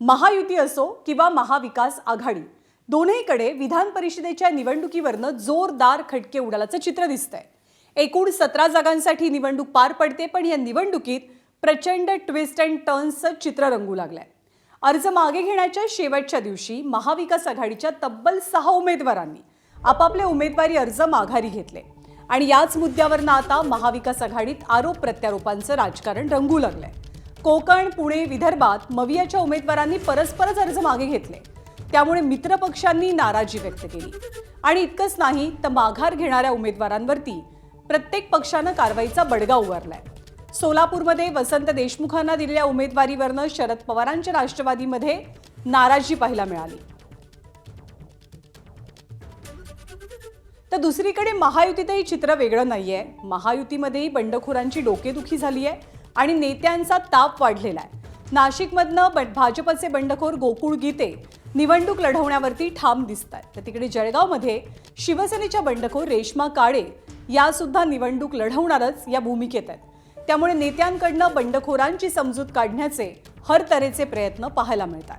महायुती असो किंवा महाविकास आघाडी, दोन्हीकडे विधान परिषदेच्या निवडणुकीवरनं जोरदार खटके उडाल्याचं चित्र दिसतंय. एकूण 17 जागांसाठी निवडणूक पार पडते, पण या निवडणुकीत प्रचंड ट्विस्ट अँड टर्न्सचं चित्र रंगू लागलंय. अर्ज मागे घेण्याच्या शेवटच्या दिवशी महाविकास आघाडीच्या तब्बल 6 उमेदवारांनी आपापले उमेदवारी अर्ज माघारी घेतले आणि याच मुद्द्यावरनं आता महाविकास आघाडीत आरोप प्रत्यारोपांचं राजकारण रंगू लागलंय. कोकण, पुणे, विदर्भात मवियाच्या उमेदवारांनी परस्परच अर्ज मागे घेतले, त्यामुळे मित्रपक्षांनी नाराजी व्यक्त केली. आणि इतकंच नाही तर माघार घेणाऱ्या उमेदवारांवरती प्रत्येक पक्षानं कारवाईचा बडगा उगारलाय. सोलापूरमध्ये वसंत देशमुखांना दिलेल्या उमेदवारीवरनं शरद पवारांच्या राष्ट्रवादीमध्ये नाराजी पाहायला मिळाली. तर दुसरीकडे महायुतीतही चित्र वेगळं नाहीये. महायुतीमध्येही बंडखोरांची डोकेदुखी झाली आहे आणि नेत्यांचा ताप वाढलेला आहे. नाशिकमधनं भाजपचे बंडखोर गोकुळ गीते निवडणूक लढवण्यावरती ठाम दिसत आहेत. तर तिकडे जळगावमध्ये शिवसेनेच्या बंडखोर रेश्मा काळे या सुद्धा निवडणूक लढवणारच या भूमिकेत आहेत. त्यामुळे नेत्यांकडनं बंडखोरांची समजूत काढण्याचे हर तऱ्हेचे प्रयत्न पाहायला मिळतात.